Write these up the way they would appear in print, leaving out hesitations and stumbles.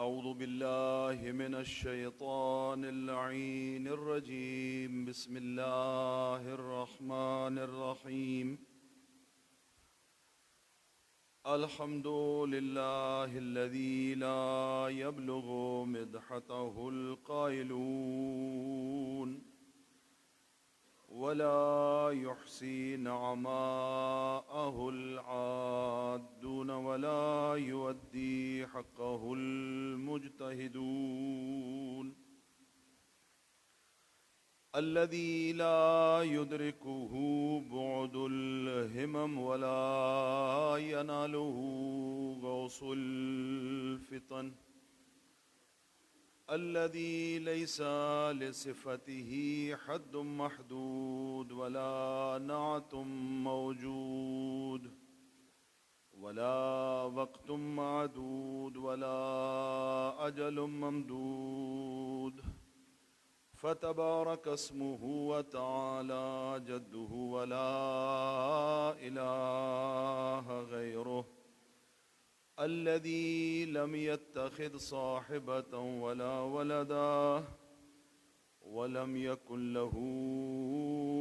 أعوذ بالله من الشيطان اللعين الرجيم. بسم الله الرحمن الرحيم. الحمد لله الذي لا يبلغ مدحته القائلون ولا يحصي نعماءه العادون ولا يؤدي حقه المجتهدون. الذي لا يدركه بعد الهمم ولا يناله غوص الفتن. الذي ليس لصفته حد محدود ولا نعت موجود ولا وقت معدود ولا أجل ممدود. فتبارك اسمه وتعالى جده ولا إله غيره. الذي لم يتخذ صاحبة ولا ولدا ولم يكن له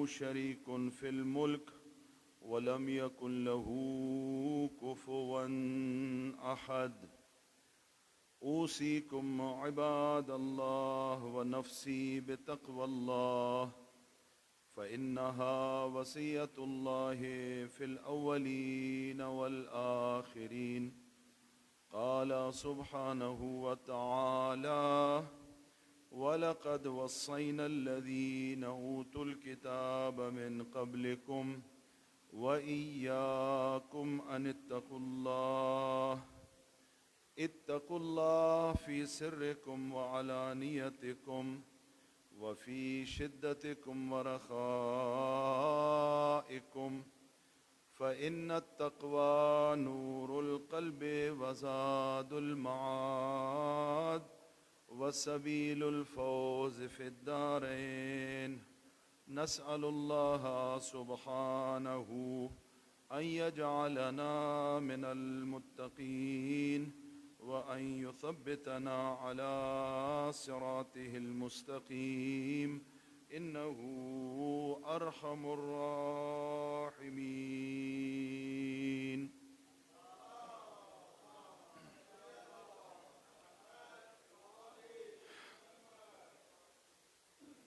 شريك في الملك ولم يكن له كفوا أحد. أوصيكم عباد الله ونفسي بتقوى الله فإنها وصية الله في الأولين والآخرين. قال سبحانه وتعالى: ولقد وصينا الذين أوتوا الكتاب من قبلكم وإياكم أن اتقوا الله في سركم وعلانيتكم وفي شدتكم ورخائكم، فإن التقوى نور القلب وزاد المعاد وسبيل الفوز في الدارين. نسأل الله سبحانه أن يجعلنا من المتقين وأن يثبتنا على صراطه المستقيم، إنه أرحم الراحمين.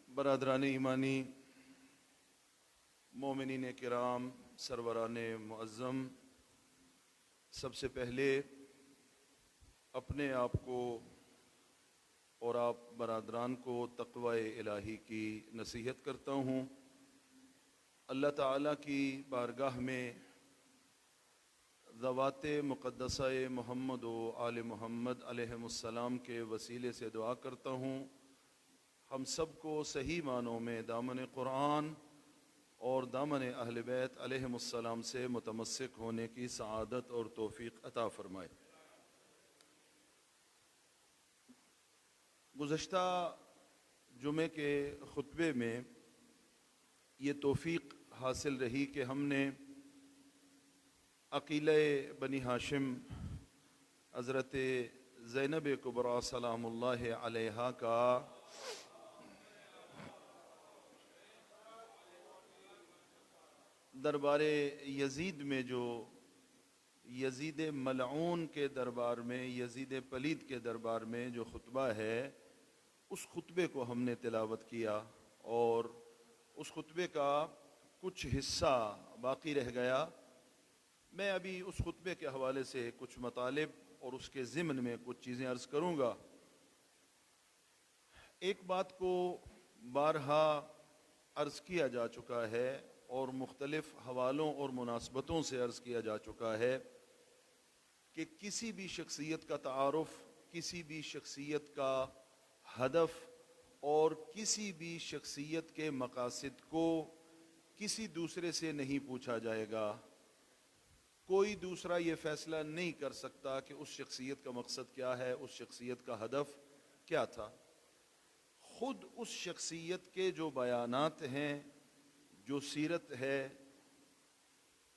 برادران ایمانی، مومنین کرام، سروران معظم، سب سے پہلے اپنے آپ کو اور آپ برادران کو تقوی الہی کی نصیحت کرتا ہوں۔ اللہ تعالیٰ کی بارگاہ میں ذوات مقدسہ محمد و آل محمد علیہ السلام کے وسیلے سے دعا کرتا ہوں ہم سب کو صحیح معنوں میں دامن قرآن اور دامن اہل بیت علیہ السلام سے متمسک ہونے کی سعادت اور توفیق عطا فرمائے۔ گزشتہ جمعے کے خطبے میں یہ توفیق حاصل رہی کہ ہم نے عقیلہ بنی ہاشم حضرت زینب کبریٰ سلام اللہ علیہا کا دربار یزید میں، جو یزید ملعون کے دربار میں، یزید پلید کے دربار میں جو خطبہ ہے، اس خطبے کو ہم نے تلاوت کیا، اور اس خطبے کا کچھ حصہ باقی رہ گیا۔ میں ابھی اس خطبے کے حوالے سے کچھ مطالب اور اس کے ضمن میں کچھ چیزیں عرض کروں گا۔ ایک بات کو بارہا عرض کیا جا چکا ہے اور مختلف حوالوں اور مناسبتوں سے عرض کیا جا چکا ہے کہ کسی بھی شخصیت کا تعارف، کسی بھی شخصیت کا ہدف اور کسی بھی شخصیت کے مقاصد کو کسی دوسرے سے نہیں پوچھا جائے گا۔ کوئی دوسرا یہ فیصلہ نہیں کر سکتا کہ اس شخصیت کا مقصد کیا ہے، اس شخصیت کا ہدف کیا تھا۔ خود اس شخصیت کے جو بیانات ہیں، جو سیرت ہے،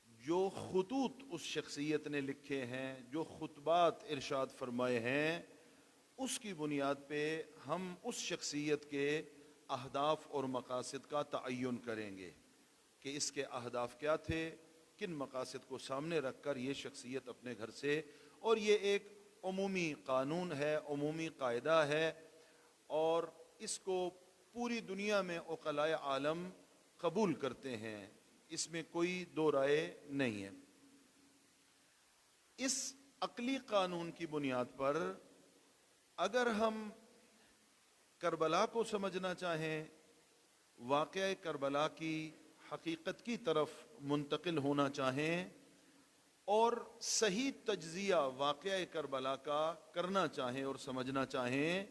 جو خطوط اس شخصیت نے لکھے ہیں، جو خطبات ارشاد فرمائے ہیں، اس کی بنیاد پہ ہم اس شخصیت کے اہداف اور مقاصد کا تعین کریں گے کہ اس کے اہداف کیا تھے، کن مقاصد کو سامنے رکھ کر یہ شخصیت اپنے گھر سے، اور یہ ایک عمومی قانون ہے، عمومی قاعدہ ہے، اور اس کو پوری دنیا میں عقلاء عالم قبول کرتے ہیں، اس میں کوئی دو رائے نہیں ہے۔ اس عقلی قانون کی بنیاد پر اگر ہم کربلا کو سمجھنا چاہیں، واقعہ کربلا کی حقیقت کی طرف منتقل ہونا چاہیں اور صحیح تجزیہ واقعہ کربلا کا کرنا چاہیں اور سمجھنا چاہیں،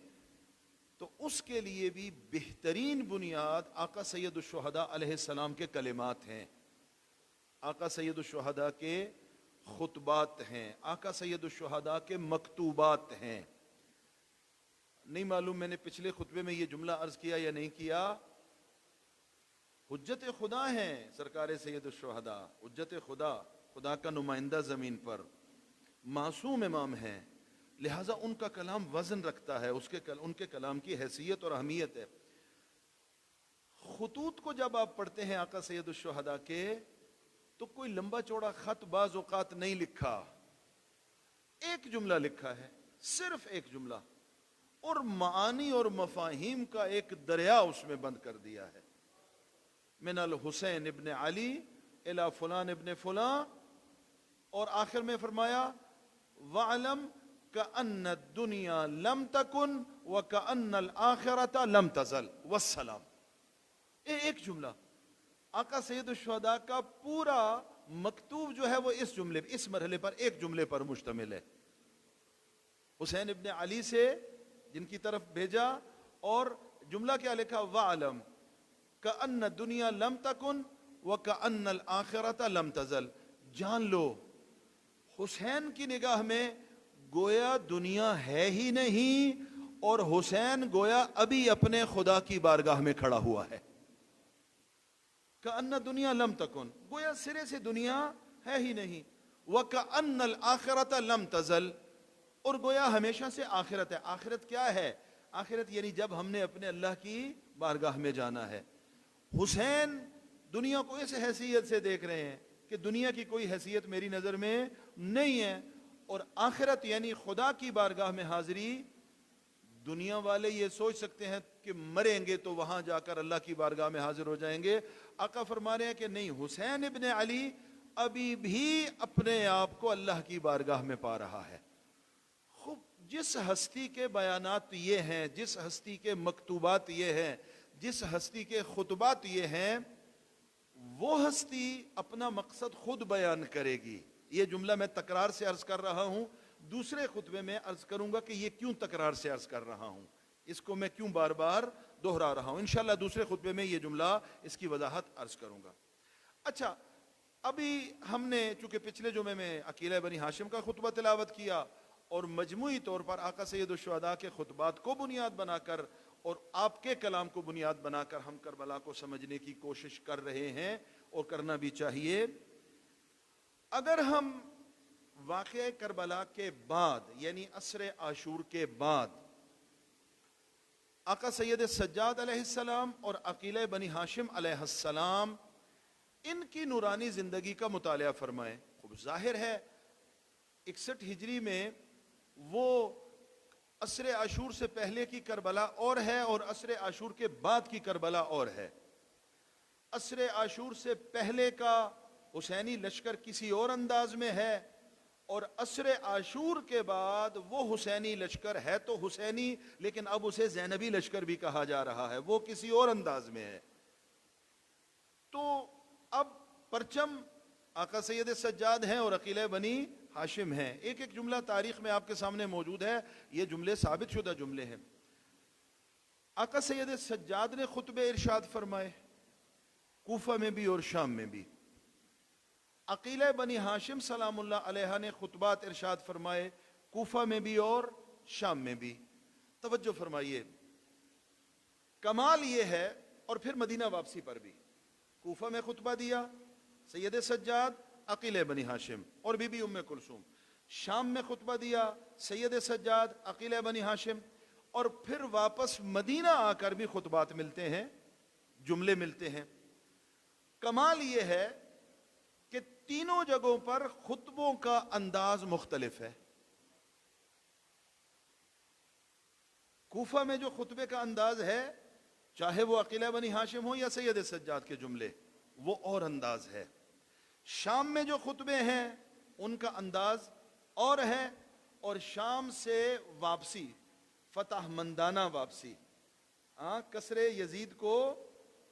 تو اس کے لیے بھی بہترین بنیاد آقا سید الشہداء علیہ السلام کے کلمات ہیں، آقا سید الشہداء کے خطبات ہیں، آقا سید الشہداء کے مکتوبات ہیں۔ نہیں معلوم میں نے پچھلے خطبے میں یہ جملہ عرض کیا یا نہیں کیا، حجت خدا ہیں سرکار سید الشہداء، حجت خدا، خدا کا نمائندہ زمین پر، معصوم امام ہیں، لہٰذا ان کا کلام وزن رکھتا ہے، ان کے کلام کی حیثیت اور اہمیت ہے۔ خطوط کو جب آپ پڑھتے ہیں آقا سید الشہداء کے، تو کوئی لمبا چوڑا خط بعض اوقات نہیں لکھا، ایک جملہ لکھا ہے، صرف ایک جملہ، اور معانی اور مفاہیم کا ایک دریا اس میں بند کر دیا ہے۔ من الحسین ابن علی الی فلان ابن فلان، اور آخر میں فرمایا وَعْلَمْ كَأَنَّ الدُّنْيَا لَمْ تَكُنْ وَكَأَنَّ الْآخِرَةَ لَمْ تَزَلْ وَالسَّلام۔ ایک جملہ، آقا سید الشہداء کا پورا مکتوب جو ہے وہ اس جملے، اس مرحلے پر، ایک جملے پر مشتمل ہے۔ حسین ابن علی سے جن کی طرف بھیجا، اور جملہ کیا لکھا، وَعْلَمْ كَأَنَّ الدُّنْيَا لَمْ تَكُنْ وَكَأَنَّ الْآخِرَةَ لَمْ تَزَلْ۔ جان لو حسین کی نگاہ میں گویا دنیا ہے ہی نہیں، اور حسین گویا ابھی اپنے خدا کی بارگاہ میں کھڑا ہوا ہے۔ کأن دنیا لم تکن، گویا سرے سے دنیا ہے ہی نہیں، وکأن الآخرۃ لم تزل، اور گویا ہمیشہ سے آخرت ہے۔ آخرت کیا ہے؟ آخرت یعنی جب ہم نے اپنے اللہ کی بارگاہ میں جانا ہے۔ حسین دنیا کو اس حیثیت سے دیکھ رہے ہیں کہ دنیا کی کوئی حیثیت میری نظر میں نہیں ہے، اور آخرت یعنی خدا کی بارگاہ میں حاضری، دنیا والے یہ سوچ سکتے ہیں کہ مریں گے تو وہاں جا کر اللہ کی بارگاہ میں حاضر ہو جائیں گے۔ آقا فرما رہے ہیں کہ نہیں، حسین ابن علی ابھی بھی اپنے آپ کو اللہ کی بارگاہ میں پا رہا ہے۔ خوب، جس ہستی کے بیانات یہ ہیں، جس ہستی کے مکتوبات یہ ہیں، جس ہستی کے خطبات یہ ہیں، وہ ہستی اپنا مقصد خود بیان کرے گی۔ یہ جملہ میں تکرار سے عرض کر رہا ہوں، دوسرے خطبے میں عرض کروں گا کہ یہ کیوں تکرار سے عرض کر رہا ہوں، اس کو میں کیوں بار بار دہرا رہا ہوں۔ انشاءاللہ دوسرے خطبے میں یہ جملہ، اس کی وضاحت عرض کروں گا۔ اچھا، ابھی ہم نے چونکہ پچھلے جمعے میں عقیلہ بنی ہاشم کا خطبہ تلاوت کیا، اور مجموعی طور پر آقا سید الشہداء کے خطبات کو بنیاد بنا کر اور آپ کے کلام کو بنیاد بنا کر ہم کربلا کو سمجھنے کی کوشش کر رہے ہیں، اور کرنا بھی چاہیے۔ اگر ہم واقعہ کربلا کے بعد یعنی عصر عاشور کے بعد آقا سید سجاد علیہ السلام اور عقیلہ بنی ہاشم علیہ السلام ان کی نورانی زندگی کا مطالعہ فرمائیں، خوب ظاہر ہے 61 ہجری میں وہ عصر عاشور سے پہلے کی کربلا اور ہے، اور عصر عاشور کے بعد کی کربلا اور ہے۔ عصر عاشور سے پہلے کا حسینی لشکر کسی اور انداز میں ہے، اور عصر عاشور کے بعد وہ حسینی لشکر ہے تو حسینی، لیکن اب اسے زینبی لشکر بھی کہا جا رہا ہے، وہ کسی اور انداز میں ہے۔ تو اب پرچم آقا سید سجاد ہیں اور عقیلہ بنی ہاشم ہیں۔ ایک ایک جملہ تاریخ میں آپ کے سامنے موجود ہے، یہ جملے ثابت شدہ جملے ہیں۔ آقا سید سجاد نے خطبے ارشاد فرمائے، کوفہ میں بھی اور شام میں بھی۔ عقیلہ بنی ہاشم سلام اللہ علیہ نے خطبات ارشاد فرمائے، کوفہ میں بھی اور شام میں بھی۔ توجہ فرمائیے، کمال یہ ہے، اور پھر مدینہ واپسی پر بھی کوفہ میں خطبہ دیا سید سجاد، عقیلہ بنی ہاشم اور بی بی ام کلثوم۔ شام میں خطبہ دیا سید سجاد عقیل بنی ہاشم، اور پھر واپس مدینہ آ کر بھی خطبات ملتے ہیں، جملے ملتے ہیں۔ کمال یہ ہے کہ تینوں جگہوں پر خطبوں کا انداز مختلف ہے۔ کوفہ میں جو خطبے کا انداز ہے، چاہے وہ عقیلہ بنی ہاشم ہو یا سید سجاد کے جملے، وہ اور انداز ہے۔ شام میں جو خطبے ہیں ان کا انداز اور ہے، اور شام سے واپسی، فتح مندانہ واپسی، کسر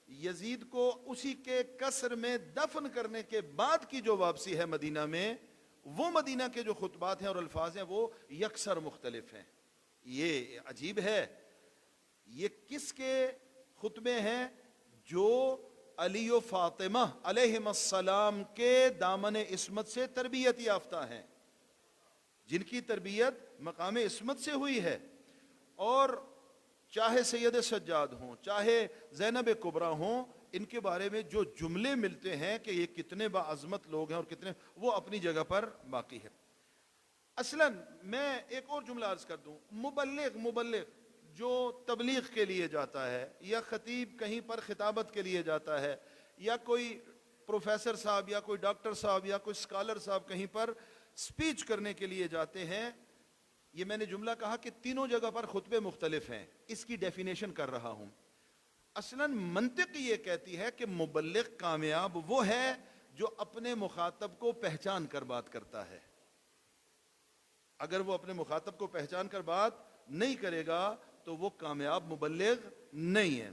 یزید کو اسی کے کسر میں دفن کرنے کے بعد کی جو واپسی ہے مدینہ میں، وہ مدینہ کے جو خطبات ہیں اور الفاظ ہیں وہ یکسر مختلف ہیں۔ یہ عجیب ہے۔ یہ کس کے خطبے ہیں؟ جو علی و فاطمہ علیہم السلام کے دامن عصمت سے تربیت یافتہ ہیں، جن کی تربیت مقام عصمت سے ہوئی ہے۔ اور چاہے سید سجاد ہوں، چاہے زینب کبریٰ ہوں، ان کے بارے میں جو جملے ملتے ہیں کہ یہ کتنے باعظمت لوگ ہیں اور کتنے، وہ اپنی جگہ پر باقی ہے۔ اصلاً میں ایک اور جملہ عرض کر دوں، مبلغ جو تبلیغ کے لیے جاتا ہے، یا خطیب کہیں پر خطابت کے لیے جاتا ہے، یا کوئی پروفیسر صاحب یا کوئی ڈاکٹر صاحب یا کوئی اسکالر صاحب کہیں پر سپیچ کرنے کے لیے جاتے ہیں، یہ میں نے جملہ کہا کہ تینوں جگہ پر خطبے مختلف ہیں، اس کی ڈیفینیشن کر رہا ہوں۔ اصلاً منطق یہ کہتی ہے کہ مبلغ کامیاب وہ ہے جو اپنے مخاطب کو پہچان کر بات کرتا ہے۔ اگر وہ اپنے مخاطب کو پہچان کر بات نہیں کرے گا تو وہ کامیاب مبلغ نہیں ہے۔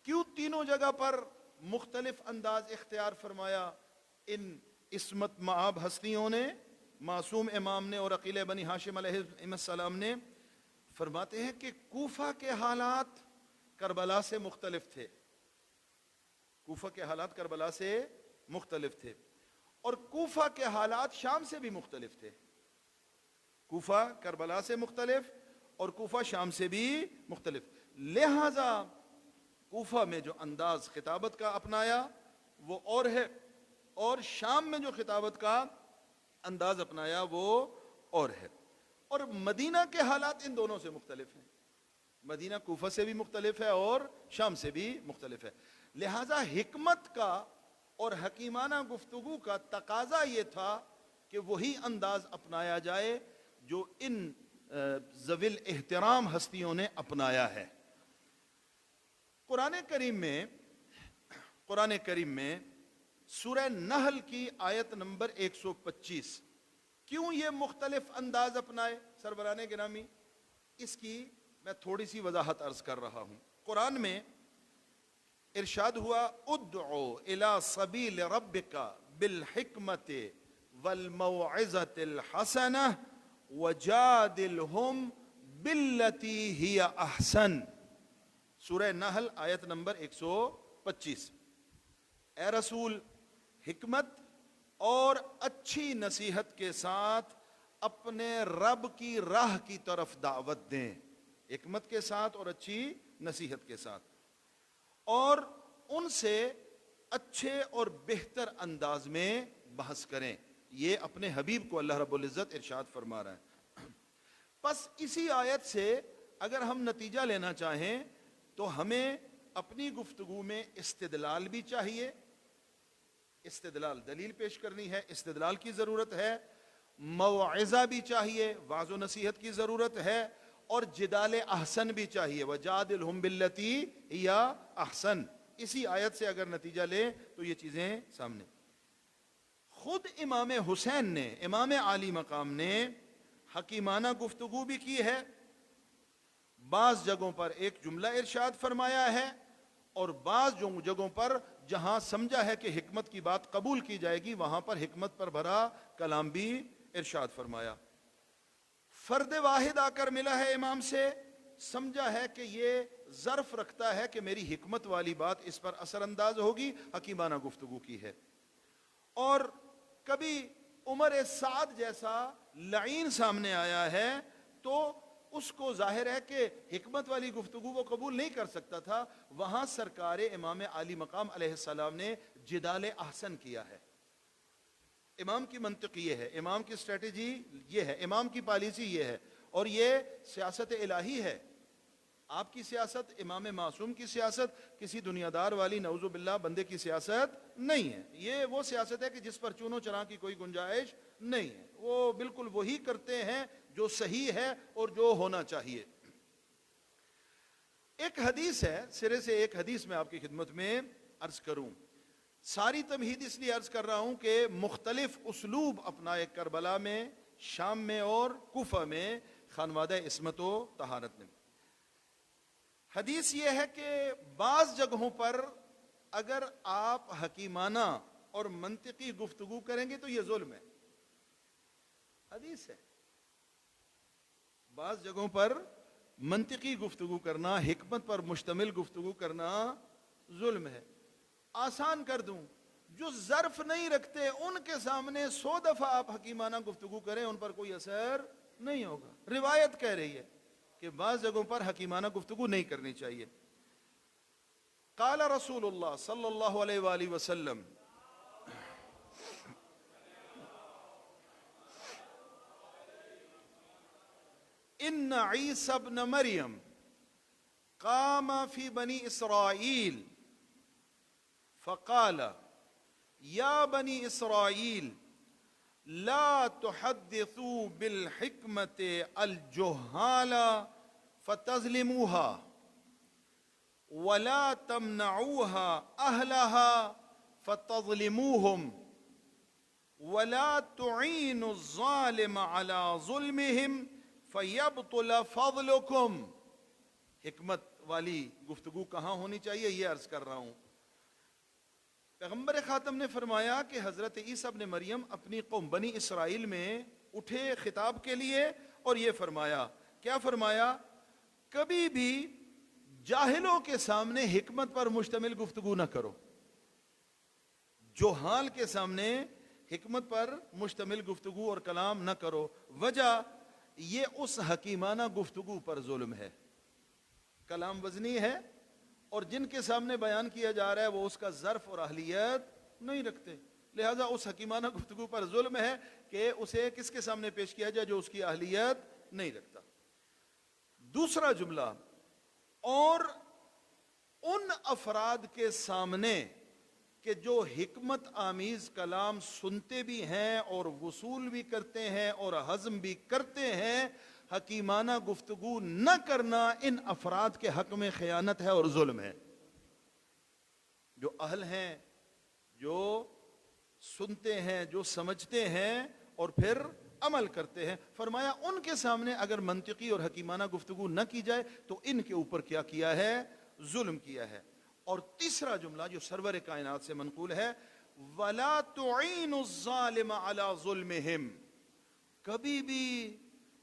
کیوں تینوں جگہ پر مختلف انداز اختیار فرمایا ان عصمت مآب ہستیوں نے، معصوم امام نے اور عقیل بنی ہاشم علیہ السلام نے؟ فرماتے ہیں کہ کوفہ کے حالات کربلا سے مختلف تھے، کوفہ کے حالات کربلا سے مختلف تھے، اور کوفہ کے حالات شام سے بھی مختلف تھے۔ کوفہ کربلا سے مختلف اور کوفہ شام سے بھی مختلف، لہذا کوفہ میں جو انداز خطابت کا اپنایا وہ اور ہے، اور شام میں جو خطابت کا انداز اپنایا وہ اور ہے۔ اور مدینہ کے حالات ان دونوں سے مختلف ہیں، مدینہ کوفہ سے بھی مختلف ہے اور شام سے بھی مختلف ہے۔ لہذا حکمت کا اور حکیمانہ گفتگو کا تقاضا یہ تھا کہ وہی انداز اپنایا جائے جو ان ذوی الاحترام ہستیوں نے اپنایا ہے۔ قرآن کریم میں سورہ نحل کی آیت نمبر 125 کیوں یہ مختلف انداز اپنائے سربراہ گرامی؟ اس کی میں تھوڑی سی وضاحت عرض کر رہا ہوں۔ قرآن میں ارشاد ہوا ادعو الی سبیل ربک بالحکمت والموعظۃ الحسنہ وجادلہم باللتی ہی احسن، سورہ نحل آیت نمبر 125۔ اے رسول، حکمت اور اچھی نصیحت کے ساتھ اپنے رب کی راہ کی طرف دعوت دیں، حکمت کے ساتھ اور اچھی نصیحت کے ساتھ، اور ان سے اچھے اور بہتر انداز میں بحث کریں۔ یہ اپنے حبیب کو اللہ رب العزت ارشاد فرما رہا ہے۔ پس اسی آیت سے اگر ہم نتیجہ لینا چاہیں تو ہمیں اپنی گفتگو میں استدلال بھی چاہیے، استدلال دلیل پیش کرنی ہے، استدلال کی ضرورت ہے، موعظہ بھی چاہیے، واعظ و نصیحت کی ضرورت ہے، اور جدال احسن بھی چاہیے، وجادلہم باللتی ہی احسن۔ اسی آیت سے اگر نتیجہ لیں تو یہ چیزیں سامنے۔ خود امام حسین نے، امام عالی مقام نے حکیمانہ گفتگو بھی کی ہے، بعض جگہوں پر ایک جملہ ارشاد فرمایا ہے، اور بعض جگہوں پر جہاں سمجھا ہے کہ حکمت کی بات قبول کی جائے گی وہاں پر حکمت پر بھرا کلام بھی ارشاد فرمایا۔ فرد واحد آ کر ملا ہے امام سے، سمجھا ہے کہ یہ ظرف رکھتا ہے کہ میری حکمت والی بات اس پر اثر انداز ہوگی، حکیمانہ گفتگو کی ہے۔ اور کبھی عمر سعد جیسا لعین سامنے آیا ہے تو اس کو ظاہر ہے کہ حکمت والی گفتگو وہ قبول نہیں کر سکتا تھا، وہاں سرکار امام عالی مقام علیہ السلام نے جدال احسن کیا ہے۔ امام کی منطق یہ ہے، امام کی اسٹریٹجی یہ ہے، امام کی پالیسی یہ ہے، اور یہ سیاست الہی ہے۔ آپ کی سیاست، امام معصوم کی سیاست، کسی دنیا دار والی نعوذ باللہ بندے کی سیاست نہیں ہے۔ یہ وہ سیاست ہے کہ جس پر چونو چرا کی کوئی گنجائش نہیں ہے، وہ بالکل وہی کرتے ہیں جو صحیح ہے اور جو ہونا چاہیے۔ ایک حدیث ہے، سرے سے ایک حدیث میں آپ کی خدمت میں عرض کروں۔ ساری تمہید اس لیے عرض کر رہا ہوں کہ مختلف اسلوب اپنائے کربلا میں، شام میں اور کوفہ میں خانوادہ عصمت و طہارت میں۔ حدیث یہ ہے کہ بعض جگہوں پر اگر آپ حکیمانہ اور منطقی گفتگو کریں گے تو یہ ظلم ہے، حدیث ہے۔ بعض جگہوں پر منطقی گفتگو کرنا، حکمت پر مشتمل گفتگو کرنا ظلم ہے۔ آسان کر دوں، جو ظرف نہیں رکھتے ان کے سامنے 100 دفعہ آپ حکیمانہ گفتگو کریں، ان پر کوئی اثر نہیں ہوگا۔ روایت کہہ رہی ہے کہ بعض جگہوں پر حکیمانہ گفتگو نہیں کرنی چاہیے۔ قال رسول اللہ صلی اللہ علیہ وآلہ وسلم، ان عیسی ابن مریم قام فی بنی اسرائیل فقال یا بنی اسرائیل لا تحدثوا بالحکمت الجہال فتظلموها ولا تمنعوها اہلها فتظلموهم ولا تعینوا الظالم على ظلمهم فیبطل فضلکم۔ حکمت والی گفتگو کہاں ہونی چاہیے یہ عرض کر رہا ہوں۔ پیغمبر خاتم نے فرمایا کہ حضرت عیسیٰ ابن مریم اپنی قوم بنی اسرائیل میں اٹھے خطاب کے لیے، اور یہ فرمایا، کیا فرمایا؟ کبھی بھی جاہلوں کے سامنے حکمت پر مشتمل گفتگو نہ کرو، جوہال کے سامنے حکمت پر مشتمل گفتگو اور کلام نہ کرو۔ وجہ یہ اس حکیمانہ گفتگو پر ظلم ہے، کلام وزنی ہے، اور جن کے سامنے بیان کیا جا رہا ہے وہ اس کا ظرف اور اہلیت نہیں رکھتے، لہذا اس حکیمانہ گفتگو پر ظلم ہے کہ اسے کس کے سامنے پیش کیا جائے جو اس کی اہلیت نہیں رکھتا۔ دوسرا جملہ، اور ان افراد کے سامنے کہ جو حکمت آمیز کلام سنتے بھی ہیں اور وصول بھی کرتے ہیں اور ہضم بھی کرتے ہیں، حکیمانہ گفتگو نہ کرنا ان افراد کے حق میں خیانت ہے اور ظلم ہے۔ جو اہل ہیں، جو سنتے ہیں، جو سمجھتے ہیں اور پھر عمل کرتے ہیں، فرمایا ان کے سامنے اگر منطقی اور حکیمانہ گفتگو نہ کی جائے تو ان کے اوپر کیا کیا ہے؟ ظلم کیا ہے۔ اور تیسرا جملہ جو سرور کائنات سے منقول ہے، وَلَا تُعِينُ الظَّالِمَ عَلَى ظُلْمِهِمْ، کبھی بھی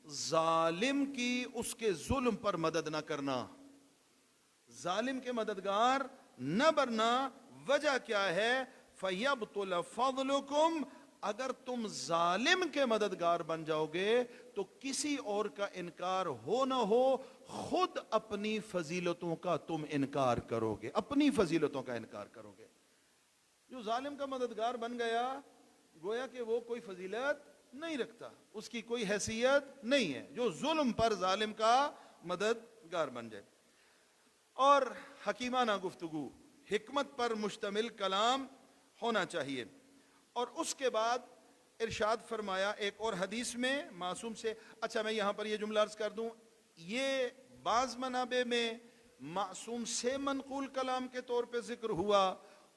ظالم کی اس کے ظلم پر مدد نہ کرنا، ظالم کے مددگار نہ بننا۔ وجہ کیا ہے؟ فَيَبْطُلَ فَضْلُكُمْ، اگر تم ظالم کے مددگار بن جاؤ گے تو کسی اور کا انکار ہو نہ ہو خود اپنی فضیلتوں کا تم انکار کرو گے، اپنی فضیلتوں کا انکار کرو گے۔ جو ظالم کا مددگار بن گیا گویا کہ وہ کوئی فضیلت نہیں رکھتا، اس کی کوئی حیثیت نہیں ہے، جو ظلم پر ظالم کا مددگار بن جائے۔ اور حکیمانہ گفتگو، حکمت پر مشتمل کلام ہونا چاہیے۔ اور اس کے بعد ارشاد فرمایا ایک اور حدیث میں معصوم سے، اچھا میں یہاں پر یہ جملہ عرض کر دوں، یہ بعض منابع میں معصوم سے منقول کلام کے طور پہ ذکر ہوا،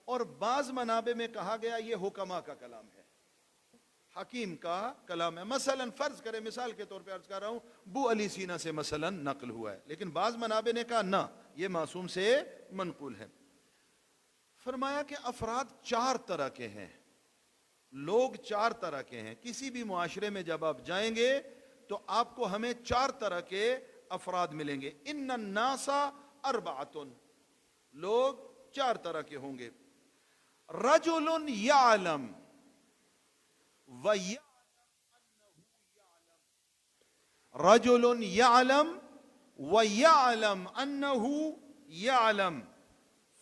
اور بعض منابع میں کہا گیا یہ حکما کا کلام ہے، حکیم کا کلام ہے۔ مثلا فرض کریں، مثال کے طور پہ عرض کر رہا ہوں، بو علی سینا سے مثلا نقل ہوا ہے، لیکن بعض منابع نے کہا نہ، یہ معصوم سے منقول ہے۔ فرمایا کہ افراد 4 طرح کے ہیں، لوگ 4 طرح کے ہیں۔ کسی بھی معاشرے میں جب آپ جائیں گے تو آپ کو ہمیں 4 طرح کے افراد ملیں گے۔ ان الناس 4، لوگ 4 طرح کے ہوں گے۔ رجل یعلم رجل یعلم ویعلم انه یعلم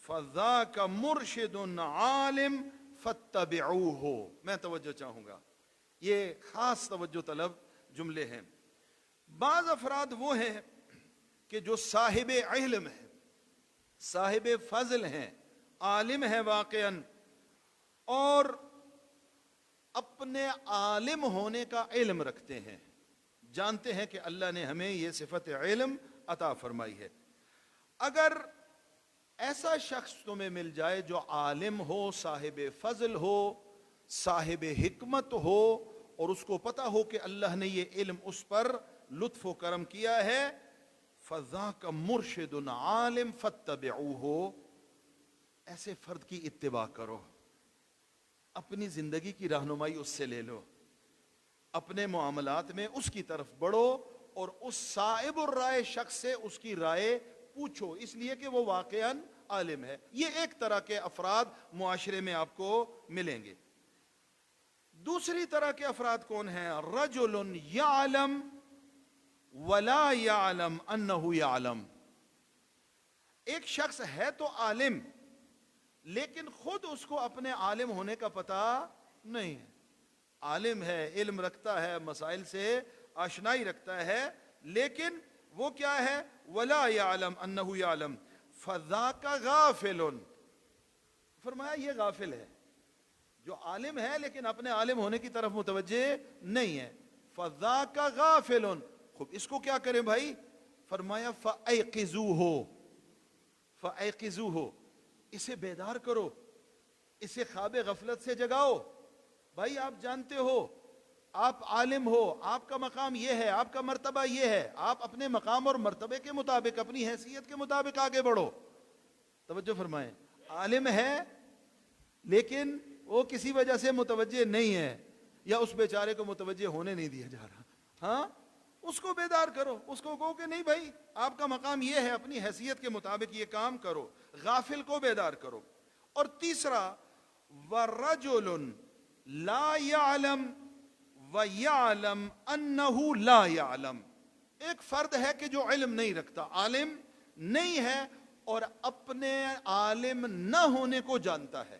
فذاک مرشد عالم فاتبعوہ. میں توجہ چاہوں گا، یہ خاص توجہ طلب جملے ہیں. بعض افراد وہ ہیں کہ جو صاحب علم ہے، صاحب فضل ہیں، عالم ہے واقعاً، اور اپنے عالم ہونے کا علم رکھتے ہیں، جانتے ہیں کہ اللہ نے ہمیں یہ صفت علم عطا فرمائی ہے. اگر ایسا شخص تمہیں مل جائے جو عالم ہو، صاحب فضل ہو، صاحب حکمت ہو، اور اس کو پتا ہو کہ اللہ نے یہ علم اس پر لطف و کرم کیا ہے، فَذَاكَ مُرْشِدٌ عَالِمٌ فَاتَّبِعُوهُ، ایسے فرد کی اتباع کرو، اپنی زندگی کی رہنمائی اس سے لے لو، اپنے معاملات میں اس کی طرف بڑھو، اور اس صاحب الرائے شخص سے اس کی رائے پوچھو، اس لیے کہ وہ واقعاً عالم ہے. یہ ایک طرح کے افراد معاشرے میں آپ کو ملیں گے. دوسری طرح کے افراد کون ہیں؟ رجل یعلم ولا یعلم انہ یعلم. ایک شخص ہے تو عالم، لیکن خود اس کو اپنے عالم ہونے کا پتہ نہیں ہے. عالم ہے، علم رکھتا ہے، مسائل سے آشنائی رکھتا ہے، لیکن وہ کیا ہے؟ ولا یعلم انہ یعلم فذاک غافل. فرمایا یہ غافل ہے، جو عالم ہے لیکن اپنے عالم ہونے کی طرف متوجہ نہیں ہے. فذاک غافل. خوب اس کو کیا کریں بھائی؟ فرمایا فایقظوہ، فایقظوہ، اسے بیدار کرو، اسے خواب غفلت سے جگاؤ. بھائی آپ جانتے ہو، آپ عالم ہو، آپ کا مقام یہ ہے، آپ کا مرتبہ یہ ہے، آپ اپنے مقام اور مرتبے کے مطابق، اپنی حیثیت کے مطابق آگے بڑھو. توجہ فرمائیں، عالم ہے لیکن وہ کسی وجہ سے متوجہ نہیں ہے، یا اس بیچارے کو متوجہ ہونے نہیں دیا جا رہا، ہاں اس کو بیدار کرو، اس کو کہو کہ نہیں بھائی آپ کا مقام یہ ہے، اپنی حیثیت کے مطابق یہ کام کرو. غافل کو بیدار کرو. اور تیسرا، وَرَجُلٌ لَا يَعْلَمْ وَيَعْلَمْ أَنَّهُ لَا يَعْلَمْ. ایک فرد ہے کہ جو علم نہیں رکھتا، عالم نہیں ہے، اور اپنے عالم نہ ہونے کو جانتا ہے،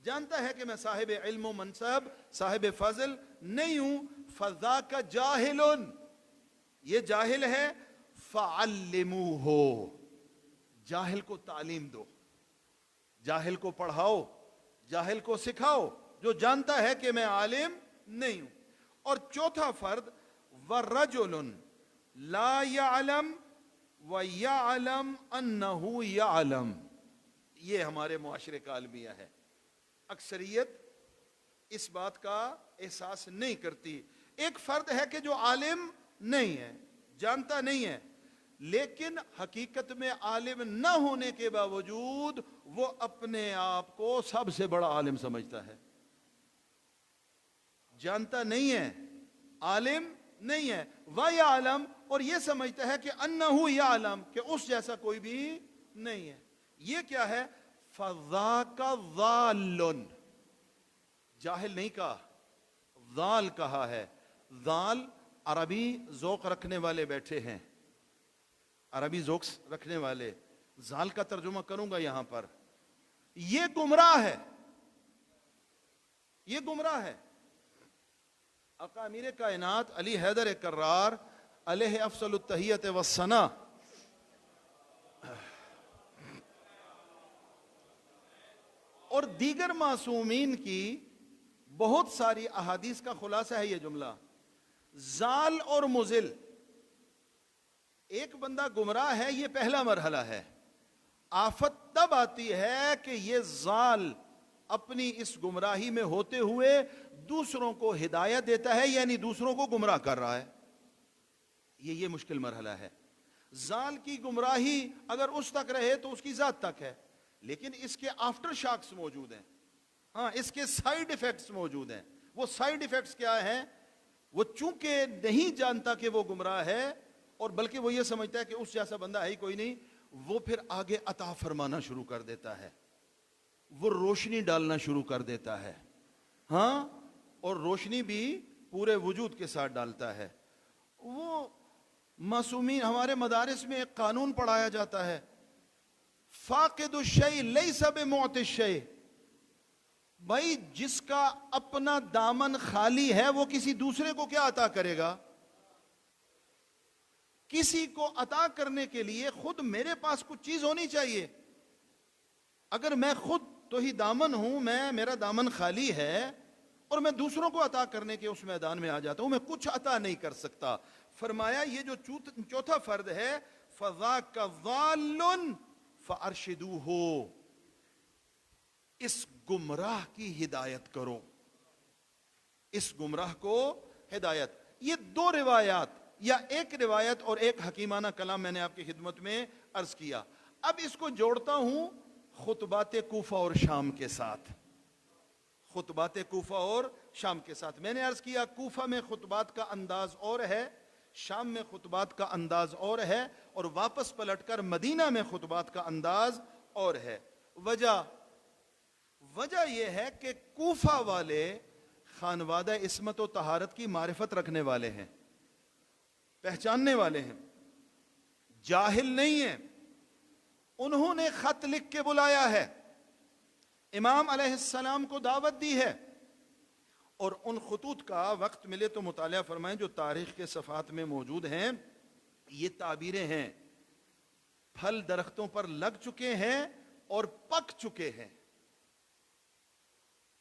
جانتا ہے کہ میں صاحب علم و منصب، صاحب فضل نہیں ہوں. فَذَاكَ جَاهِلٌ، یہ جاہل ہے. فَعَلِّمُوهُ، جاہل کو تعلیم دو، جاہل کو پڑھاؤ، جاہل کو سکھاؤ، جو جانتا ہے کہ میں عالم نہیں ہوں. اور چوتھا فرد، وَرَجُلٌ لَا يَعْلَمْ وَيَعْلَمْ أَنَّهُ يَعْلَمْ. یہ ہمارے معاشرے کا المیہ ہے. اکثریت اس بات کا احساس نہیں کرتی. ایک فرد ہے کہ جو عالم نہیں ہے، جانتا نہیں ہے، لیکن حقیقت میں عالم نہ ہونے کے باوجود وہ اپنے آپ کو سب سے بڑا عالم سمجھتا ہے. جانتا نہیں ہے، عالم نہیں ہے، وَيَعْلَمْ، اور یہ سمجھتا ہے کہ أَنَّهُ يَعْلَمْ، کہ اس جیسا کوئی بھی نہیں ہے. یہ کیا ہے؟ فَذَاكَ ضَالٌ. جاہل نہیں کہا، ضال کہا ہے. ضال عربی ذوق رکھنے والے بیٹھے ہیں، عربی ذوق رکھنے والے. ضال کا ترجمہ کروں گا یہاں پر. یہ گمراہ ہے، یہ گمراہ ہے. آقا امیر کائنات علی حیدر کرار علیہ افضل التحیت والثناء اور دیگر معصومین کی بہت ساری احادیث کا خلاصہ ہے یہ جملہ. ضال اور مضل، ایک بندہ گمراہ ہے، یہ پہلا مرحلہ ہے. آفت تب آتی ہے کہ یہ ضال اپنی اس گمراہی میں ہوتے ہوئے دوسروں کو ہدایت دیتا ہے، یعنی دوسروں کو گمراہ کر رہا ہے. یہ مشکل مرحلہ ہے. ضال کی گمراہی اگر اس تک رہے تو اس کی ذات تک ہے، لیکن اس کے آفٹر شاکس موجود ہیں، ہاں اس کے سائیڈ ایفیکٹس موجود ہیں. وہ سائیڈ ایفیکٹس کیا ہیں؟ وہ چونکہ نہیں جانتا کہ وہ گمراہ ہے، اور بلکہ وہ یہ سمجھتا ہے کہ اس جیسا بندہ ہے ہی کوئی نہیں، وہ پھر آگے عطا فرمانا شروع کر دیتا ہے، وہ روشنی ڈالنا شروع کر دیتا ہے، ہاں، اور روشنی بھی پورے وجود کے ساتھ ڈالتا ہے. وہ معصومین، ہمارے مدارس میں ایک قانون پڑھایا جاتا ہے، فاقد الشیء لیس بمعطی الشیء. بھائی جس کا اپنا دامن خالی ہے وہ کسی دوسرے کو کیا عطا کرے گا؟ کسی کو عطا کرنے کے لیے خود میرے پاس کچھ چیز ہونی چاہیے. اگر میں خود تو ہی دامن ہوں، میرا دامن خالی ہے اور میں دوسروں کو عطا کرنے کے اس میدان میں آ جاتا ہوں، میں کچھ عطا نہیں کر سکتا. فرمایا یہ جو چوتھا فرد ہے، فَذَاكَ ضَالٌ فَأَرْشِدُوهُ، اس گمراہ کی ہدایت کرو، اس گمراہ کو ہدایت. یہ دو روایات یا ایک روایت اور ایک حکیمانہ کلام میں نے آپ کی خدمت میں عرض کیا. اب اس کو جوڑتا ہوں خطبات کوفہ اور شام کے ساتھ. خطبات کوفہ اور شام کے ساتھ میں نے عرض کیا کوفہ میں خطبات کا انداز اور ہے، شام میں خطبات کا انداز اور ہے، اور واپس پلٹ کر مدینہ میں خطبات کا انداز اور ہے. وجہ یہ ہے کہ کوفہ والے خانوادہ عصمت و طہارت کی معرفت رکھنے والے ہیں، پہچاننے والے ہیں، جاہل نہیں ہیں. انہوں نے خط لکھ کے بلایا ہے، امام علیہ السلام کو دعوت دی ہے، اور ان خطوط کا وقت ملے تو مطالعہ فرمائیں جو تاریخ کے صفحات میں موجود ہیں. یہ تعبیریں ہیں، پھل درختوں پر لگ چکے ہیں اور پک چکے ہیں.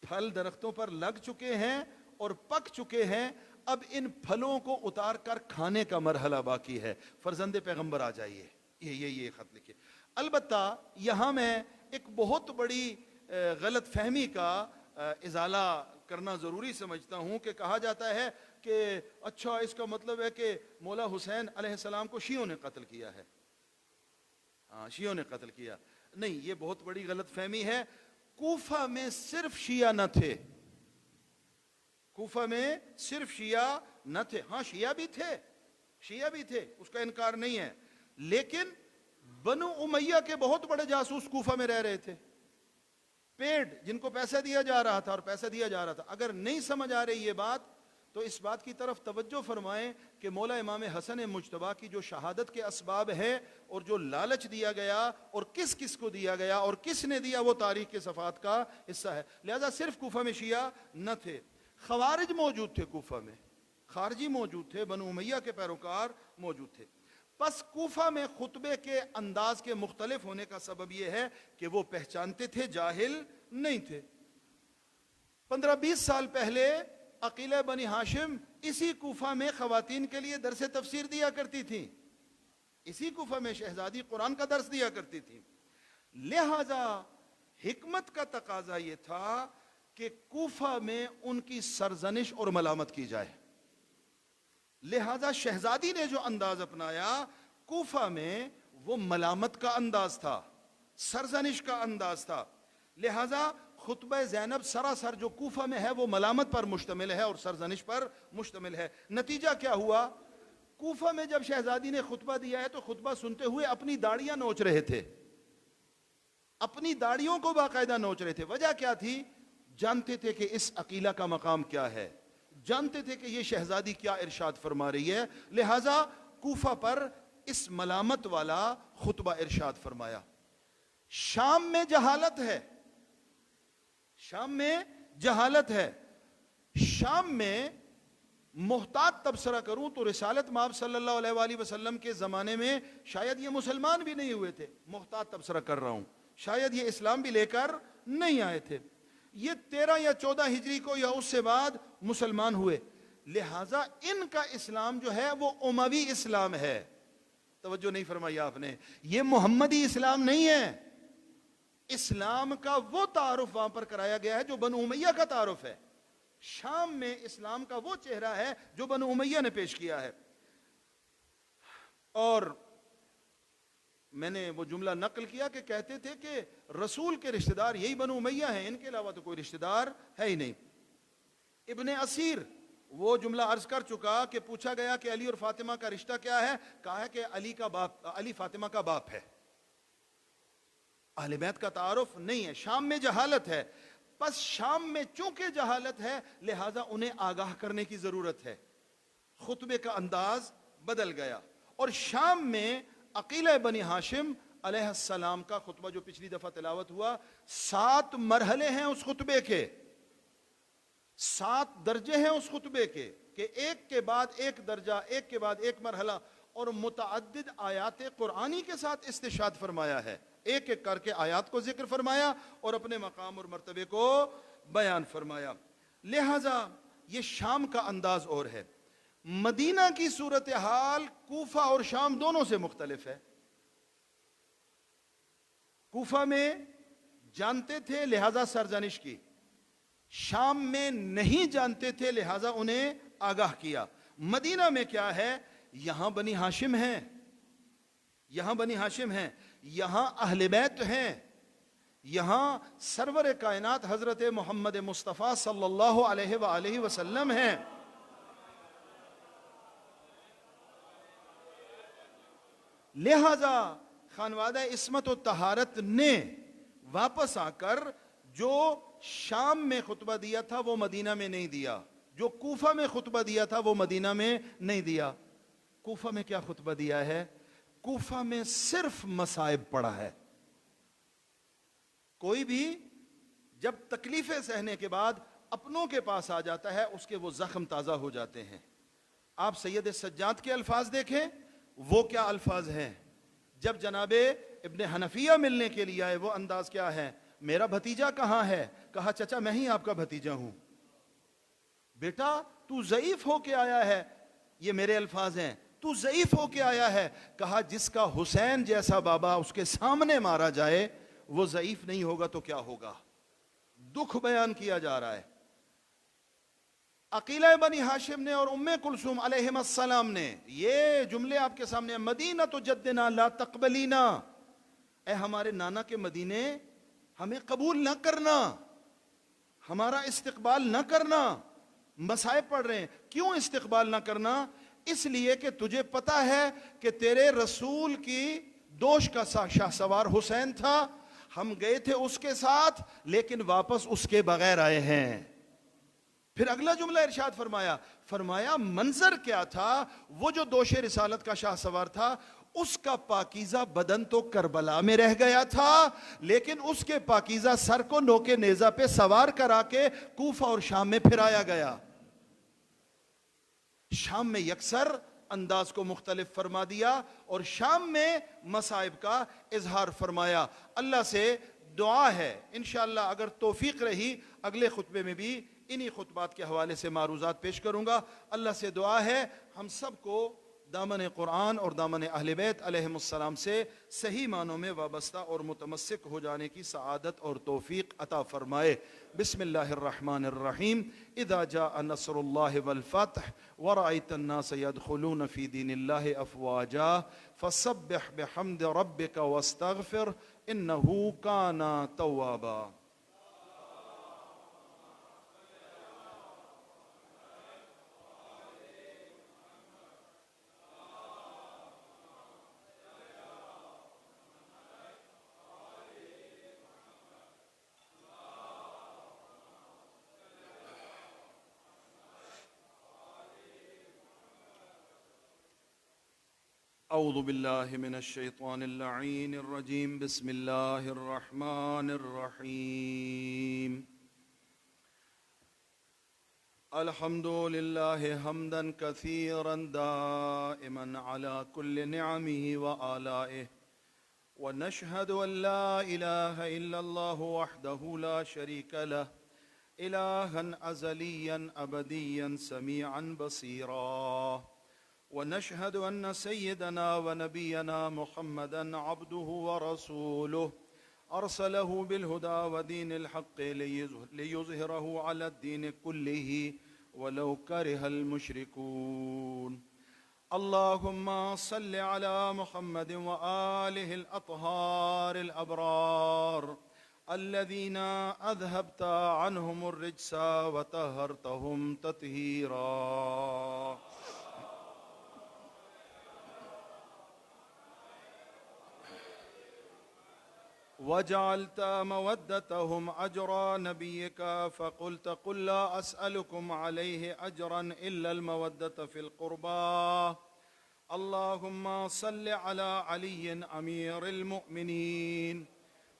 پھل درختوں پر لگ چکے ہیں اور پک چکے ہیں، اب ان پھلوں کو اتار کر کھانے کا مرحلہ باقی ہے. فرزند پیغمبر آ جائیے. یہ خط لکھے. البتہ یہاں میں ایک بہت بڑی غلط فہمی کا ازالہ کرنا ضروری سمجھتا ہوں کہ کہا جاتا ہے کہ اچھا اس کا مطلب ہے کہ مولا حسین علیہ السلام کو شیعوں نے قتل کیا ہے. ہاں، شیعوں نے قتل کیا. نہیں، یہ بہت بڑی غلط فہمی ہے. کوفہ میں صرف شیعہ نہ تھے، کوفہ میں صرف شیعہ نہ تھے. ہاں شیعہ بھی تھے، اس کا انکار نہیں ہے، لیکن بنو امیہ کے بہت بڑے جاسوس کوفہ میں رہ رہے تھے، پیڈ جن کو پیسہ دیا جا رہا تھا اور پیسہ دیا جا رہا تھا. اگر نہیں سمجھ آ رہی یہ بات تو اس بات کی طرف توجہ فرمائیں کہ مولا امام حسن مجتبیٰ کی جو شہادت کے اسباب ہے اور جو لالچ دیا گیا اور کس کس کو دیا گیا اور کس نے دیا، وہ تاریخ کے صفحات کا حصہ ہے. لہذا صرف کوفہ میں شیعہ نہ تھے، خوارج موجود تھے کوفہ میں، خارجی موجود تھے، بنو امیہ کے پیروکار موجود تھے. پس کوفہ میں خطبے کے انداز کے مختلف ہونے کا سبب یہ ہے کہ وہ پہچانتے تھے، جاہل نہیں تھے. 15-20 سال پہلے عقیلہ بنی ہاشم اسی کوفہ میں خواتین کے لیے درس تفسیر دیا کرتی تھی، اسی کوفہ میں شہزادی قرآن کا درس دیا کرتی تھی. لہذا حکمت کا تقاضا یہ تھا کہ کوفہ میں ان کی سرزنش اور ملامت کی جائے. لہذا شہزادی نے جو انداز اپنایا کوفہ میں وہ ملامت کا انداز تھا، سرزنش کا انداز تھا. لہذا خطبہ زینب سراسر جو کوفہ میں ہے وہ ملامت پر مشتمل ہے اور سرزنش پر مشتمل ہے. نتیجہ کیا ہوا؟ کوفہ میں جب شہزادی نے خطبہ دیا ہے تو خطبہ سنتے ہوئے اپنی داڑیاں نوچ رہے تھے، اپنی داڑیوں کو باقاعدہ نوچ رہے تھے. وجہ کیا تھی؟ جانتے تھے کہ اس عقیلہ کا مقام کیا ہے، جانتے تھے کہ یہ شہزادی کیا ارشاد فرما رہی ہے. لہذا کوفہ پر اس ملامت والا خطبہ ارشاد فرمایا. شام میں جہالت ہے، شام میں جہالت ہے. شام میں محتاط تبصرہ کروں تو رسالت مآب صلی اللہ علیہ وآلہ وسلم کے زمانے میں شاید یہ مسلمان بھی نہیں ہوئے تھے. محتاط تبصرہ کر رہا ہوں، شاید یہ اسلام بھی لے کر نہیں آئے تھے. یہ 13 یا 14 ہجری کو یا اس سے بعد مسلمان ہوئے. لہٰذا ان کا اسلام جو ہے وہ اموی اسلام ہے. توجہ نہیں فرمائی آپ نے، یہ محمدی اسلام نہیں ہے. اسلام کا وہ تعارف وہاں پر کرایا گیا ہے جو بنو امیہ کا تعارف ہے. شام میں اسلام کا وہ چہرہ ہے جو بنو امیہ نے پیش کیا ہے. اور میں نے وہ جملہ نقل کیا کہ کہتے تھے کہ رسول کے رشتہ دار یہی بنو امیہ ہیں، ان کے علاوہ تو کوئی رشتہ دار ہے ہی نہیں. ابن اسیر وہ جملہ عرض کر چکا کہ پوچھا گیا کہ علی اور فاطمہ کا رشتہ کیا ہے، کہا ہے کہ علی فاطمہ کا باپ ہے. اہل بیت کا تعارف نہیں ہے. شام میں جہالت ہے. پس شام میں چونکہ جہالت ہے لہذا انہیں آگاہ کرنے کی ضرورت ہے. خطبے کا انداز بدل گیا اور شام میں عقیلہ بنی ہاشم علیہ السلام کا خطبہ جو پچھلی دفعہ تلاوت ہوا، 7 مرحلے ہیں اس خطبے کے، 7 درجے ہیں اس خطبے کے، کہ ایک کے بعد ایک درجہ، ایک کے بعد ایک مرحلہ، اور متعدد آیات قرآنی کے ساتھ استشہاد فرمایا ہے، ایک ایک کر کے آیات کو ذکر فرمایا اور اپنے مقام اور مرتبے کو بیان فرمایا۔ لہذا یہ شام کا انداز اور ہے۔ مدینہ کی صورتحال کوفہ اور شام دونوں سے مختلف ہے۔ کوفہ میں جانتے تھے لہذا سرزنش کی، شام میں نہیں جانتے تھے لہذا انہیں آگاہ کیا۔ مدینہ میں کیا ہے؟ یہاں بنی ہاشم ہیں، یہاں بنی ہاشم ہیں، یہاں اہل بیت ہیں، یہاں سرور کائنات حضرت محمد مصطفیٰ صلی اللہ علیہ وآلہ وسلم ہیں۔ لہذا خانوادہ عصمت و طہارت نے واپس آ کر جو شام میں خطبہ دیا تھا وہ مدینہ میں نہیں دیا، جو کوفہ میں خطبہ دیا تھا وہ مدینہ میں نہیں دیا۔ کوفہ میں کیا خطبہ دیا ہے؟ کوفہ میں صرف مصائب پڑا ہے۔ کوئی بھی جب تکلیفیں سہنے کے بعد اپنوں کے پاس آ جاتا ہے اس کے وہ زخم تازہ ہو جاتے ہیں۔ آپ سید سجاد کے الفاظ دیکھیں، وہ کیا الفاظ ہیں؟ جب جناب ابن حنفیہ ملنے کے لیے آئے وہ انداز کیا ہے؟ میرا بھتیجا کہاں ہے؟ کہا چچا میں ہی آپ کا بھتیجا ہوں۔ بیٹا تو ضعیف ہو کے آیا ہے، یہ میرے الفاظ ہیں، تو ضعیف ہو کے آیا ہے۔ کہا جس کا حسین جیسا بابا اس کے سامنے مارا جائے وہ ضعیف نہیں ہوگا تو کیا ہوگا؟ دکھ بیان کیا جا رہا ہے۔ عقیلہ بنی ہاشم نے اور ام کلثوم علیہم السلام نے یہ جملے آپ کے سامنے، مدینہ تو جدنا لا تقبلینا، اے ہمارے نانا کے مدینے ہمیں قبول نہ کرنا، ہمارا استقبال نہ کرنا۔ مصائب پڑھ رہے ہیں، کیوں استقبال نہ کرنا؟ اس لیے کہ تجھے پتا ہے کہ تیرے رسول کی دوش کا شاہ سوار حسین تھا، ہم گئے تھے اس کے ساتھ لیکن واپس اس کے بغیر آئے ہیں۔ پھر اگلا جملہ ارشاد فرمایا منظر کیا تھا؟ وہ جو دوش رسالت کا شاہ سوار تھا اس کا پاکیزہ بدن تو کربلا میں رہ گیا تھا، لیکن اس کے پاکیزہ سر کو نوکے نیزہ پہ سوار کرا کے کوفہ اور شام میں پھرایا گیا۔ شام میں یکسر انداز کو مختلف فرما دیا اور شام میں مصائب کا اظہار فرمایا۔ اللہ سے دعا ہے انشاءاللہ اگر توفیق رہی اگلے خطبے میں بھی انہی خطبات کے حوالے سے معروضات پیش کروں گا۔ اللہ سے دعا ہے ہم سب کو دامن قرآن اور دامن اہل بیت علیہم السلام سے صحیح معنوں میں وابستہ اور متمسک ہو جانے کی سعادت اور توفیق عطا فرمائے۔ بسم اللہ الرحمن الرحیم۔ اذا جاء نصر اللہ والفتح ورأیت الناس يدخلون فی دین اللہ افواجا فسبح بحمد ربک واستغفر انہ کان توابا۔ اعوذ باللہ من الشیطان اللعین الرجیم بسم اللہ الرحمن الرحیم۔ الحمد للہ حمدا کثیرا دائما علی کل نعمہ وآلائہ ونشہد ان لا الہ الا اللہ وحدہ لا شریک لہ الہا ازلیا ابدیا سمیعا بصیرا ونشهد أن سيدنا ونبينا محمدا عبده ورسوله أرسله بالهدى ودين الحق ليظهره على الدين كله ولو كره المشركون۔ اللهم صل على محمد وآله الأطهار الأبرار الذين أذهبت عنهم الرجس وطهرتهم تطهيرا۔ وجعلت مودتهم أجر نبيك فقلت قل لا أسألكم عليه أجرا إلا المودة في القربى اللهم صل على علي أمير المؤمنين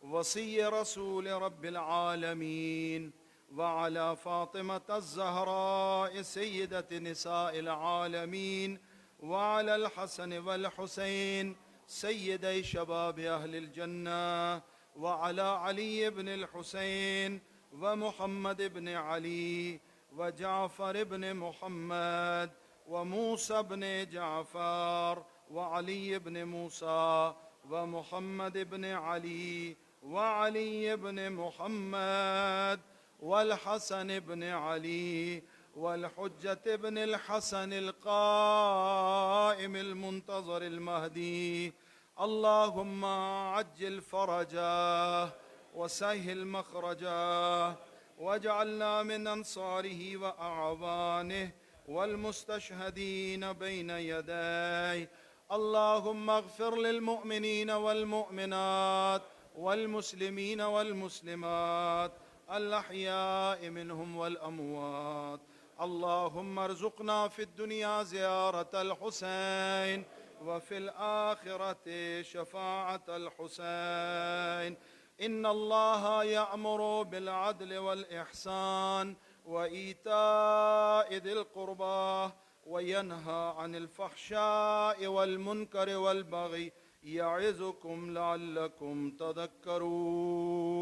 وصي رسول رب العالمين، وعلى فاطمة الزهراء سيدة نساء العالمين، وعلى الحسن والحسين سيدي شباب أهل الجنة، وعلى علي بن الحسين ومحمد بن علي وجعفر بن محمد وموسى بن جعفر وعلي بن موسى ومحمد بن علي وعلي بن محمد والحسن بن علي والحجة بن الحسن القائم المنتظر المهدي. اللهم عجل فرجه وسهل مخرجه واجعلنا من أنصاره وأعوانه والمستشهدين بين يديه. اللهم اغفر للمؤمنين والمؤمنات والمسلمين والمسلمات الأحياء منهم والأموات. اللهم ارزقنا في الدنيا زيارة الحسين وفي الآخرة شفاعة الحسين. إن الله يأمر بالعدل والإحسان وإيتاء ذي القربى وينهى عن الفحشاء والمنكر والبغي يعظكم لعلكم تذكرون.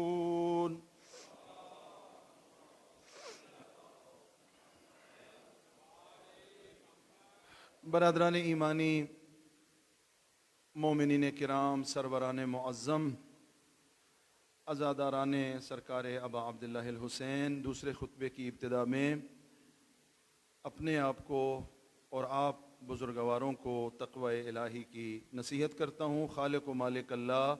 برادران ایمانی، مومنین کرام، سروران معظم، عزاداران سرکار ابا عبداللہ الحسین، دوسرے خطبے کی ابتدا میں اپنے آپ کو اور آپ بزرگواروں کو تقوی الہی کی نصیحت کرتا ہوں۔ خالق و مالک اللہ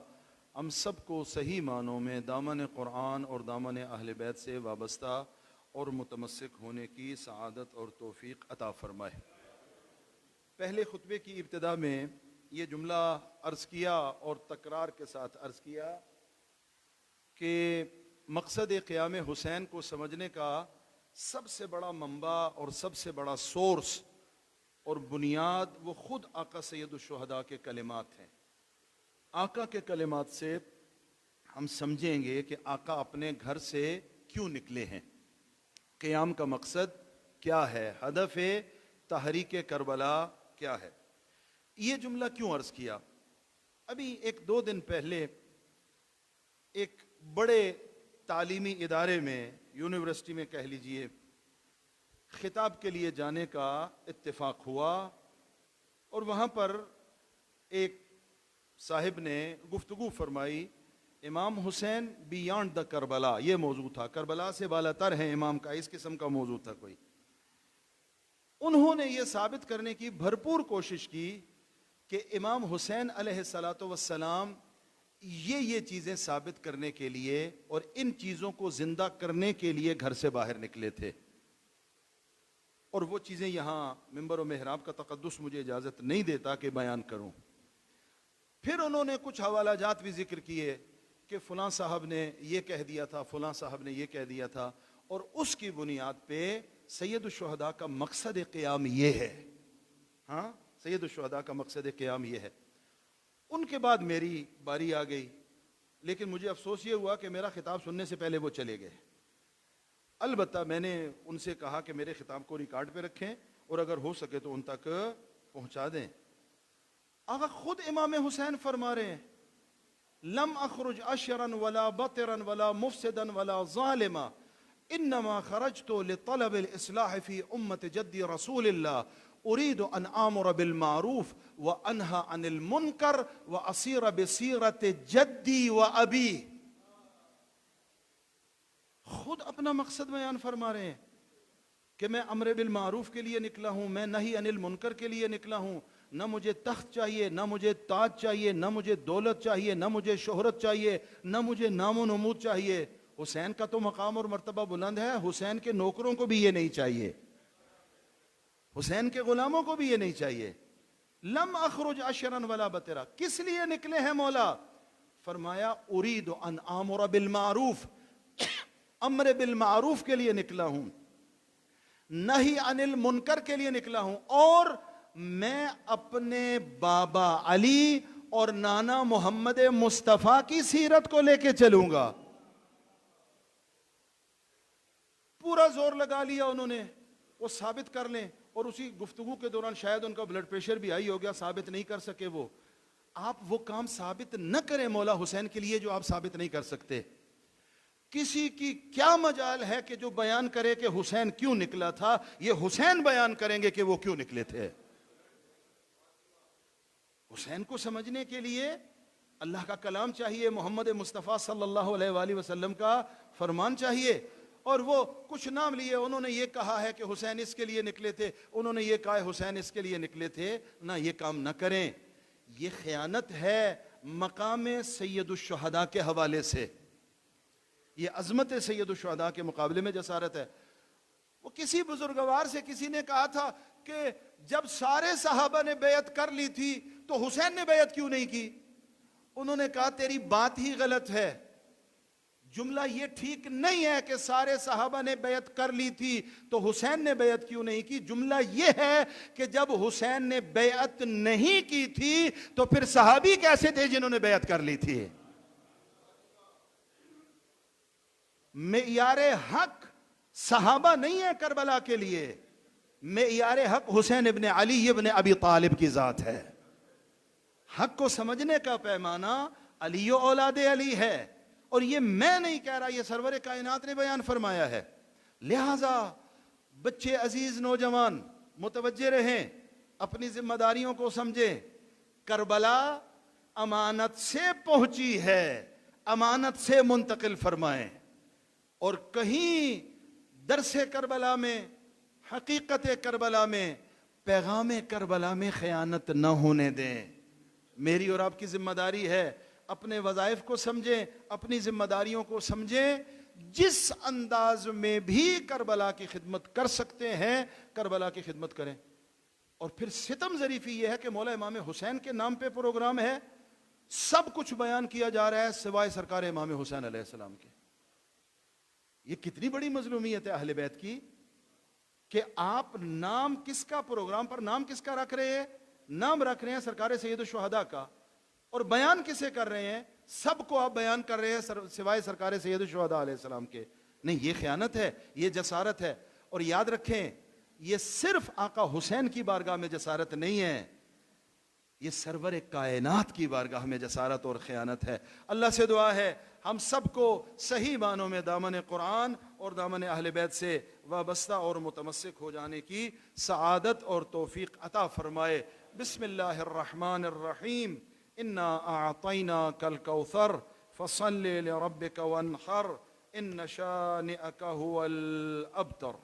ہم سب کو صحیح معنوں میں دامن قرآن اور دامن اہل بیت سے وابستہ اور متمسک ہونے کی سعادت اور توفیق عطا فرمائے۔ پہلے خطبے کی ابتدا میں یہ جملہ عرض کیا اور تکرار کے ساتھ عرض کیا کہ مقصد قیام حسین کو سمجھنے کا سب سے بڑا منبع اور سب سے بڑا سورس اور بنیاد وہ خود آقا سید الشہداء کے کلمات ہیں۔ آقا کے کلمات سے ہم سمجھیں گے کہ آقا اپنے گھر سے کیوں نکلے ہیں، قیام کا مقصد کیا ہے، ہدف تحریک کربلا کیا ہے۔ یہ جملہ کیوں عرض کیا؟ ابھی ایک دو دن پہلے ایک بڑے تعلیمی ادارے میں، یونیورسٹی میں کہہ لیجئے، خطاب کے لیے جانے کا اتفاق ہوا، اور وہاں پر ایک صاحب نے گفتگو فرمائی، امام حسین بیانڈ دا کربلا، یہ موضوع تھا، کربلا سے بالاتر ہے امام کا، اس قسم کا موضوع تھا کوئی۔ انہوں نے یہ ثابت کرنے کی بھرپور کوشش کی کہ امام حسین علیہ السلام یہ چیزیں ثابت کرنے کے لیے اور ان چیزوں کو زندہ کرنے کے لیے گھر سے باہر نکلے تھے، اور وہ چیزیں یہاں ممبر و محراب کا تقدس مجھے اجازت نہیں دیتا کہ بیان کروں۔ پھر انہوں نے کچھ حوالہ جات بھی ذکر کیے کہ فلاں صاحب نے یہ کہہ دیا تھا، فلاں صاحب نے یہ کہہ دیا تھا، اور اس کی بنیاد پہ سید الشہداء کا مقصد قیام یہ ہے۔ ہاں، سید الشہداء کا مقصد قیام یہ ہے۔ ان کے بعد میری باری آ گئی، لیکن مجھے افسوس یہ ہوا کہ میرا خطاب سننے سے پہلے وہ چلے گئے۔ البتہ میں نے ان سے کہا کہ میرے خطاب کو ریکارڈ پہ رکھیں اور اگر ہو سکے تو ان تک پہنچا دیں۔ آقا خود امام حسین فرما رہے ہیں، لم اخرج اشرا ولا بطرا ولا مفسدا ولا ظالما انما خرجت لطلب الاصلاح في امة جد رسول الله اريد ان امر بالمعروف وانهى عن المنكر واصير بصيرة جدي وابي۔ خود اپنا مقصد بیان فرما رہے ہیں کہ میں امر بالمعروف کے لیے نکلا ہوں، میں نہی عن المنکر کے لیے نکلا ہوں۔ نہ مجھے تخت چاہیے، نہ مجھے تاج چاہیے، نہ مجھے دولت چاہیے، نہ مجھے شہرت چاہیے، نہ مجھے نام و نمود چاہیے۔ حسین کا تو مقام اور مرتبہ بلند ہے، حسین کے نوکروں کو بھی یہ نہیں چاہیے، حسین کے غلاموں کو بھی یہ نہیں چاہیے۔ لم اخرج اشرا ولا بطرا، کس لیے نکلے ہیں مولا؟ فرمایا اريد ان امر بالمعروف، امر بالمعروف کے لیے نکلا ہوں، نہی عن المنکر کے لیے نکلا ہوں، اور میں اپنے بابا علی اور نانا محمد مصطفیٰ کی سیرت کو لے کے چلوں گا. پورا زور لگا لیا انہوں نے وہ ثابت کر لیں, اور اسی گفتگو کے دوران شاید ان کا بلڈ پریشر بھی ہائی ہو گیا, ثابت نہیں کر سکے. آپ وہ کام ثابت نہ کریں مولا حسین کے لیے جو آپ ثابت نہیں کر سکتے. کسی کی کیا مجال ہے کہ جو بیان کرے کہ حسین کیوں نکلا تھا, یہ حسین بیان کریں گے کہ وہ کیوں نکلے تھے. حسین کو سمجھنے کے لیے اللہ کا کلام چاہیے, محمد مصطفیٰ صلی اللہ علیہ وآلہ وسلم کا فرمان چاہیے. اور وہ کچھ نام لیے, انہوں نے یہ کہا ہے کہ حسین اس کے لیے نکلے تھے, انہوں نے یہ کہا ہے حسین اس کے لیے نکلے تھے. نہ, یہ کام نہ کریں. یہ خیانت ہے مقام سید الشہداء کے حوالے سے. یہ عظمت سید الشہداء کے مقابلے میں جسارت ہے. وہ کسی بزرگوار سے کسی نے کہا تھا کہ جب سارے صحابہ نے بیعت کر لی تھی تو حسین نے بیعت کیوں نہیں کی؟ انہوں نے کہا تیری بات ہی غلط ہے. جملہ یہ ٹھیک نہیں ہے کہ سارے صحابہ نے بیعت کر لی تھی تو حسین نے بیعت کیوں نہیں کی. جملہ یہ ہے کہ جب حسین نے بیعت نہیں کی تھی تو پھر صحابی کیسے تھے جنہوں نے بیعت کر لی تھی؟ معیار حق صحابہ نہیں ہے کربلا کے لیے, معیار حق حسین ابن علی ابن ابی طالب کی ذات ہے. حق کو سمجھنے کا پیمانہ علی و اولاد علی ہے, اور یہ میں نہیں کہہ رہا, یہ سرور کائنات نے بیان فرمایا ہے. لہذا بچے عزیز نوجوان متوجہ رہیں, اپنی ذمہ داریوں کو سمجھیں. کربلا امانت سے پہنچی ہے, امانت سے منتقل فرمائیں. اور کہیں درس کربلا میں, حقیقت کربلا میں, پیغام کربلا میں خیانت نہ ہونے دیں. میری اور آپ کی ذمہ داری ہے اپنے وظائف کو سمجھیں, اپنی ذمہ داریوں کو سمجھیں. جس انداز میں بھی کربلا کی خدمت کر سکتے ہیں کربلا کی خدمت کریں. اور پھر ستم ظریفی یہ ہے کہ مولا امام حسین کے نام پہ پروگرام ہے, سب کچھ بیان کیا جا رہا ہے سوائے سرکار امام حسین علیہ السلام کے. یہ کتنی بڑی مظلومیت ہے اہل بیت کی کہ آپ نام کس کا پروگرام پر نام کس کا رکھ رہے ہیں؟ نام رکھ رہے ہیں سرکار سید الشہداء کا, اور بیان کسے کر رہے ہیں؟ سب کو آپ بیان کر رہے ہیں سوائے سرکار سید الشہداء علیہ السلام کے. نہیں, یہ خیانت ہے, یہ جسارت ہے. اور یاد رکھیں یہ صرف آقا حسین کی بارگاہ میں جسارت نہیں ہے, یہ سرور کائنات کی بارگاہ میں جسارت اور خیانت ہے. اللہ سے دعا ہے ہم سب کو صحیح معنوں میں دامن قرآن اور دامن اہل بیت سے وابستہ اور متمسک ہو جانے کی سعادت اور توفیق عطا فرمائے. بسم اللہ الرحمن الرحیم. انا اعطیناک الکوثر فصل لربک وانحر ان شانئک هو الابتر.